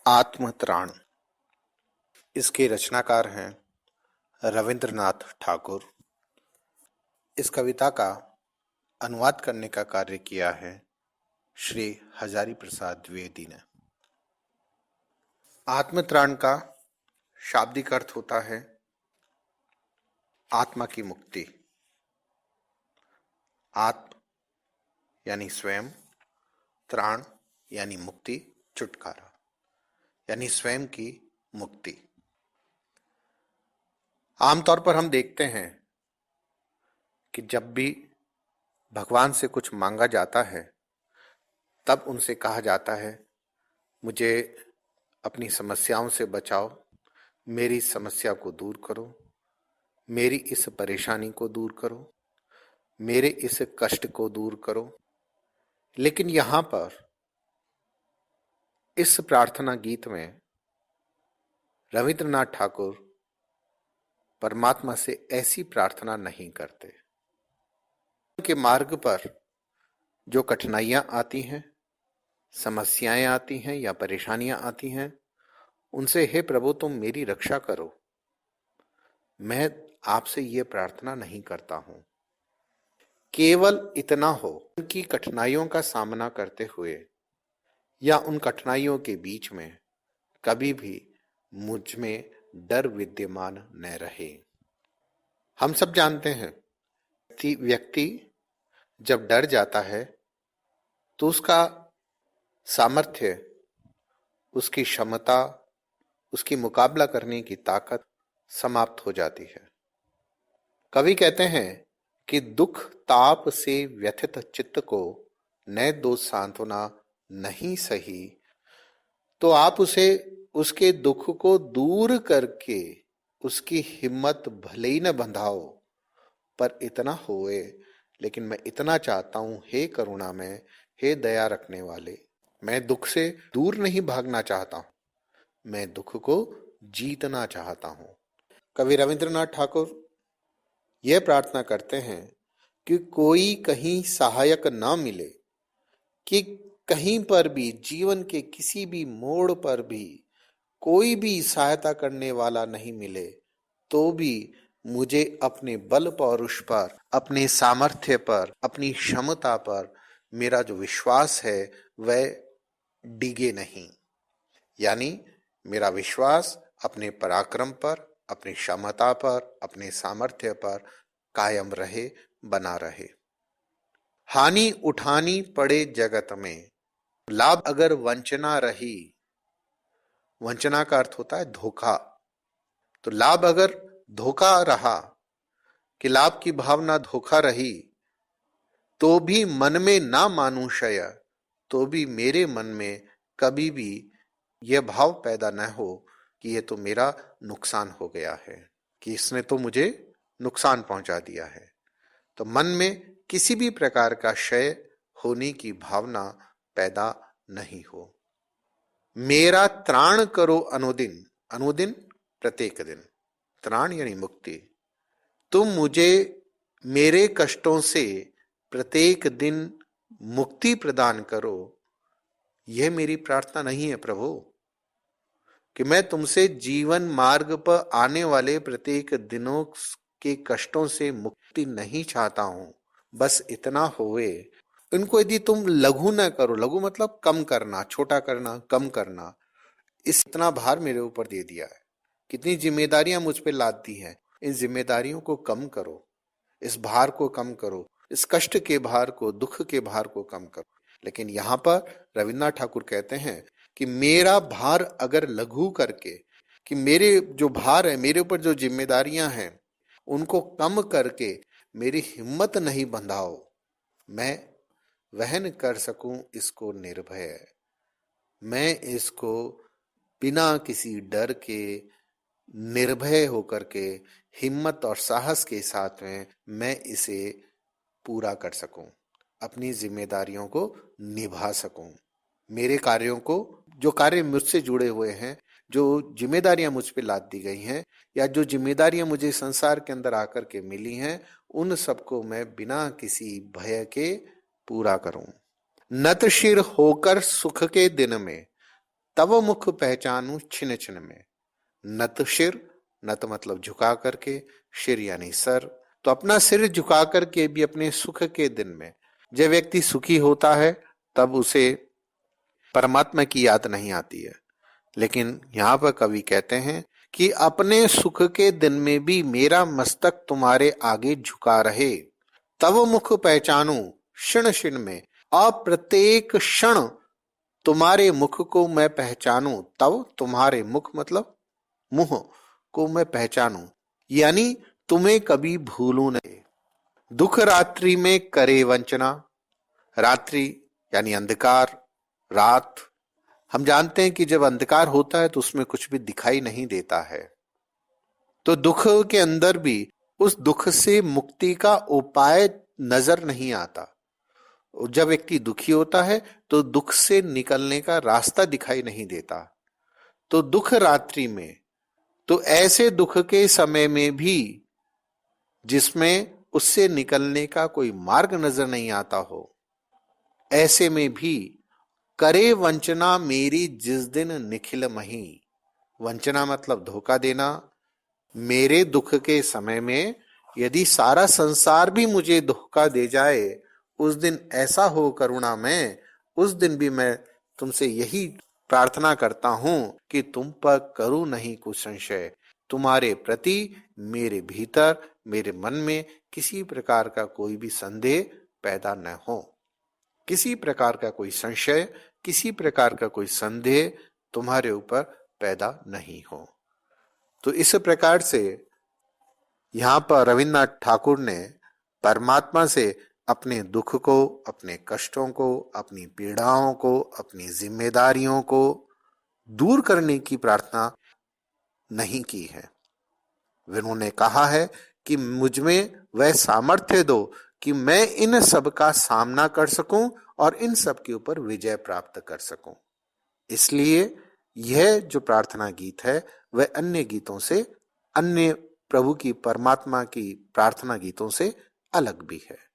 आत्मत्राण। इसके रचनाकार हैं रविंद्रनाथ ठाकुर। इस कविता का अनुवाद करने का कार्य किया है श्री हजारी प्रसाद द्विवेदी ने। आत्मत्राण का शाब्दिक अर्थ होता है आत्मा की मुक्ति। आत्म यानी स्वयं, त्राण यानी मुक्ति, छुटकारा यानी स्वयं की मुक्ति। आमतौर पर हम देखते हैं कि जब भी भगवान से कुछ मांगा जाता है तब उनसे कहा जाता है मुझे अपनी समस्याओं से बचाओ, मेरी समस्या को दूर करो, मेरी इस परेशानी को दूर करो, मेरे इस कष्ट को दूर करो। लेकिन यहां पर इस प्रार्थना गीत में रविंद्रनाथ ठाकुर परमात्मा से ऐसी प्रार्थना नहीं करते। के मार्ग पर जो कठिनाइयां आती हैं, समस्याएं आती हैं या परेशानियां आती हैं, उनसे हे प्रभु तुम मेरी रक्षा करो। मैं आपसे ये प्रार्थना नहीं करता हूं। केवल इतना हो, उनकी कठिनाइयों का सामना करते हुए या उन कठिनाइयों के बीच में कभी भी मुझ में डर विद्यमान न रहे। हम सब जानते हैं कि व्यक्ति जब डर जाता है तो उसका सामर्थ्य, उसकी क्षमता, उसकी मुकाबला करने की ताकत समाप्त हो जाती है। कवि कहते हैं कि दुख ताप से व्यथित चित्त को न दो सांत्वना नहीं सही, तो आप उसे उसके दुख को दूर करके उसकी हिम्मत भले ही न बंधाओ, पर इतना होए। लेकिन मैं इतना चाहता हूं, हे करुणा में, हे दया रखने वाले, मैं दुख से दूर नहीं भागना चाहता हूं, मैं दुख को जीतना चाहता हूं। कवि रविंद्रनाथ ठाकुर यह प्रार्थना करते हैं कि कोई कहीं सहायक ना मिले, कि कहीं पर भी जीवन के किसी भी मोड़ पर भी कोई भी सहायता करने वाला नहीं मिले, तो भी मुझे अपने बल पौरुष पर, अपने सामर्थ्य पर, अपनी क्षमता पर मेरा जो विश्वास है वह डिगे नहीं। यानी मेरा विश्वास अपने पराक्रम पर, अपनी क्षमता पर, अपने सामर्थ्य पर कायम रहे, बना रहे। हानि उठानी पड़े जगत में, लाभ अगर वंचना रही, वंचना का अर्थ होता है धोखा, तो लाभ अगर धोखा रहा, कि लाभ की भावना धोखा रही, तो भी मन में ना मानू शय, तो भी मेरे मन में कभी भी यह भाव पैदा न हो कि यह तो मेरा नुकसान हो गया है, कि इसने तो मुझे नुकसान पहुंचा दिया है। तो मन में किसी भी प्रकार का क्षय होने की भावना पैदा नहीं हो। मेरा त्राण करो अनुदिन, अनुदिन प्रत्येक दिन, त्राण यानी मुक्ति। तुम मुझे मेरे कष्टों से प्रत्येक दिन मुक्ति प्रदान करो। यह मेरी प्रार्थना नहीं है प्रभु कि मैं तुमसे जीवन मार्ग पर आने वाले प्रत्येक दिनों के कष्टों से मुक्ति नहीं चाहता हूं। बस इतना होए, इनको यदि तुम लघु न करो, लघु मतलब कम करना, छोटा करना, कम करना, इस इतना भार मेरे ऊपर दे दिया है, कितनी जिम्मेदारियां मुझ पे लाद दी हैं, इन जिम्मेदारियों को कम करो, इस भार को कम करो, इस कष्ट के भार को, दुख के भार को कम करो। लेकिन यहां पर रविन्द्रनाथ ठाकुर कहते हैं कि मेरा भार अगर लघु करके, कि मेरे जो भार है, मेरे ऊपर जो जिम्मेदारियां हैं, उनको कम करके मेरी हिम्मत नहीं बंधाओ, मैं वहन कर सकूं इसको निर्भय, मैं इसको बिना किसी डर के, निर्भय होकर के, हिम्मत और साहस के साथ में मैं इसे पूरा कर सकूं, अपनी जिम्मेदारियों को निभा सकूं, मेरे कार्यों को, जो कार्य मुझसे जुड़े हुए हैं, जो जिम्मेदारियां मुझ पे लाद दी गई हैं, या जो जिम्मेदारियां मुझे संसार के अंदर आकर के मिली हैं, उन सबको मैं बिना किसी भय के पूरा करूं। नत शिर होकर सुख के दिन में, तव मुख पहचानू छिन छिन में। नत शिर, नत मतलब झुका करके, शिर यानी सर। तो अपना सिर झुका करके भी अपने सुख के दिन में जब व्यक्ति सुखी होता है तब उसे परमात्मा की याद नहीं आती है। लेकिन यहां पर कवि कहते हैं कि अपने सुख के दिन में भी मेरा मस्तक तुम्हारे आगे झुका रहे। तव मुख पहचानू क्षण क्षण में, अब प्रत्येक क्षण तुम्हारे मुख को मैं पहचानूं। तव तुम्हारे मुख मतलब मुंह को मैं पहचानूं, यानी तुम्हें कभी भूलूं नहीं। दुख रात्रि में करे वंचना, रात्रि यानी अंधकार, रात। हम जानते हैं कि जब अंधकार होता है तो उसमें कुछ भी दिखाई नहीं देता है। तो दुख के अंदर भी उस दुख से मुक्ति का उपाय नजर नहीं आता। जब व्यक्ति दुखी होता है तो दुख से निकलने का रास्ता दिखाई नहीं देता। तो दुख रात्रि में, तो ऐसे दुख के समय में भी जिसमें उससे निकलने का कोई मार्ग नजर नहीं आता हो, ऐसे में भी करे वंचना मेरी जिस दिन निखिल मही। वंचना मतलब धोखा देना। मेरे दुख के समय में यदि सारा संसार भी मुझे धोखा दे जाए, उस दिन ऐसा हो करुणा में, उस दिन भी मैं तुमसे यही प्रार्थना करता हूं कि तुम पर करूं नहीं कुछ संशय। तुम्हारे प्रति मेरे भीतर, मेरे मन में किसी प्रकार का कोई भी संदेह पैदा न हो, किसी प्रकार का कोई संशय, किसी प्रकार का कोई संदेह तुम्हारे ऊपर पैदा नहीं हो। तो इस प्रकार से यहां पर रविन्द्रनाथ ठाकुर ने परमात्मा से अपने दुख को, अपने कष्टों को, अपनी पीड़ाओं को, अपनी जिम्मेदारियों को दूर करने की प्रार्थना नहीं की है। उन्होंने कहा है कि मुझ में वह सामर्थ्य दो कि मैं इन सब का सामना कर सकूं और इन सब के ऊपर विजय प्राप्त कर सकूं। इसलिए यह जो प्रार्थना गीत है वह अन्य गीतों से, अन्य प्रभु की, परमात्मा की प्रार्थना गीतों से अलग भी है।